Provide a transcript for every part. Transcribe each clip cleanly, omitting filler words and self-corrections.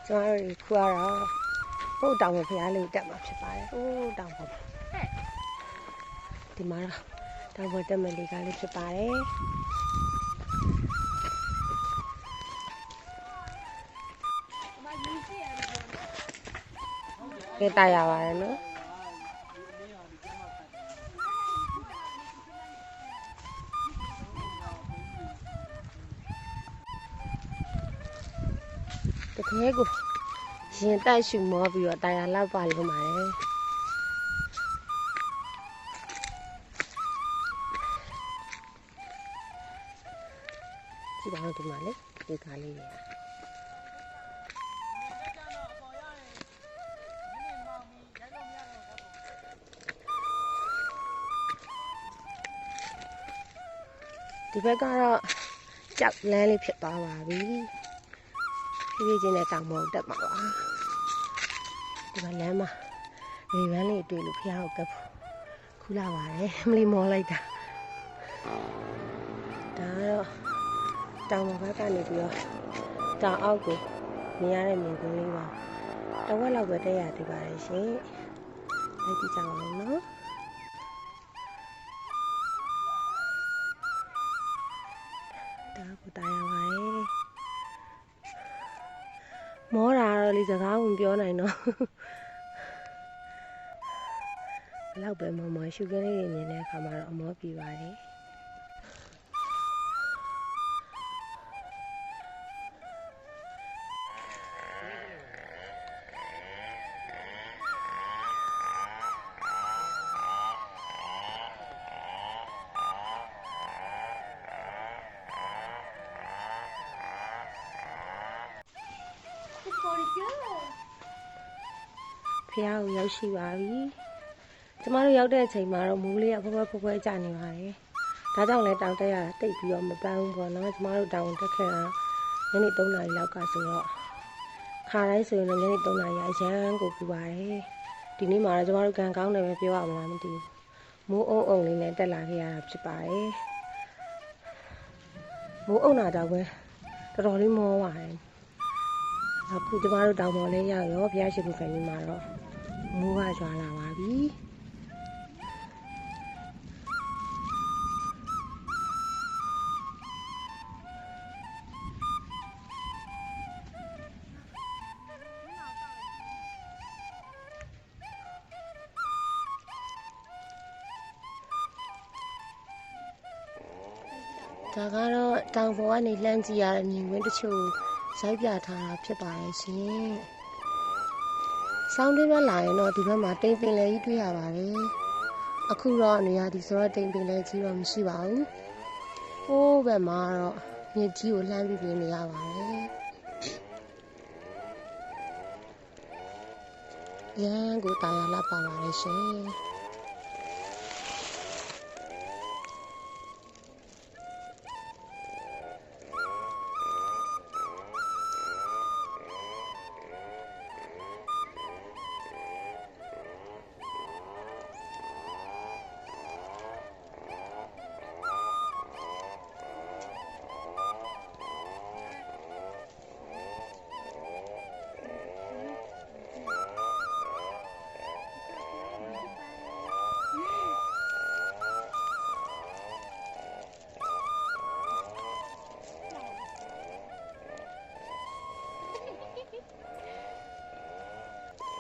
ကျွန်တော်တို့ခုကတော့ဟိုတောင်ပေါ်ဖျားလေးတက်မှာဖြစ်ပါတယ်ဟိုတောင်ပေါ်ဒီမှာတော့တောင်ပေါ်တက်မယ်လေကားလေးဖြစ်ပါတယ်ကဲတာရပါတယ်နော်တကယ်ကိုရင်တိုက်ရှူမောပြီးတော့တာယာလောက်ပါလို့ပါတယ်ကြည့်ပါဦးဒီမှာလေဒီကားလေးတွေဒီဘက်ကတော့ကြောက်လန်းလေးဖြစ်သွားပါပြီဖြည်းဖြည်းချင်းနဲ့တောင်ပေါ်တက်မှာပါဒီမှာလမ်းမှာရေပန်းလေးတွေ့လို့ဖျားကိုကပ်ဖို့ခူးလာပါတယ်မလီမောလိုက်တာဒါတော့တောင်ပေါ်ဘက်ကနေပြီးတော့တောင်အောက်ကိုမြင်ရတဲ့မြင်ကွင်းလေးပါတဝက်လောက်ပဲတက်ရသေးပါတယ်ရှင်လိုက်ကြည့်ကြပါဦးနော်ဒါကိုတာရပါတယ်မောတာတော့လေစကားဝင်ပြောနိုင်တော့ဘလောက်ပဲမောရှုခင်းလေးတွေမြင်တဲ့အခါမှာတော့အမောပြေပါတယ်ဖျားကိုရောက်ရှိပါပြီကျမတို့ရောက်တဲ့အချိန်မှာတော့မိုးလေးကဖွဲဖွဲကျနေပါတယ်ဒါကြောင့်လဲတောင်တက်ရတာတိတ်ပြီးတော့မပန်းဘူးပေါ့နော်ကျမတို့တောင်တက်ခဲ့တာညနေ3 နာရီလောက်ကဆိုတော့ခါတိုင်းဆိုရင်လည်းညနေ3 နာရီအရန်ကိုပူပါတယ်ဒီနေ့မှာတော့ကျမတို့ကံကောင်းတယ်ပဲပြောရမလားမသိဘူးမိုးအုံလေးနဲ့တက်လာခဲ့ရတာဖြစ်ပါတယ်မိုးအုံတာတော့ပဲတော်တော်လေးမောပါတယ်အခုကျမတို့တောင်ပေါ်လေးရောက်ရောဘုရားရှိခိုးခံကြီးမှာတော့မိုးကရွာလာပါပြီဒါကတော့တောင်ပေါ်ကနေလှမ်းကြည့်ရတဲ့မြင်ကွင်းတချို့ရိုက်ပြထားတာဖြစ်ပါရဲ့ရှင်။ဆောင်းတွင်းဘက်လာရင်တော့ဒီဘက်မှာတိမ်ပင်လယ်ကြီးတွေ့ရပါတယ်။အခုတော့နေရာဒီဆိုတော့တိမ်ပင်လယ်ကြီးတော့မရှိပါဘူး။ဟိုးဘက်မှာတော့မြစ်ကြီးကိုလှမ်းပြီးပြင်နေရပါတယ်။ရန်ကိုတာယာလာပါပါတယ်ရှင်။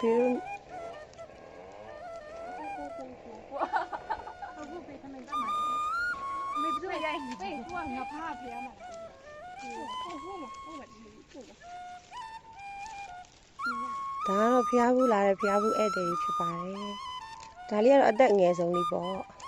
比如，ဒါကတော့ဖျားဘူးလာတဲ့ဖျားဘူးဧည့်သည်ဖြစ်ပါတယ်။ဒါလေးကတော့အသက်ငယ်ဆုံးလေးပေါ့။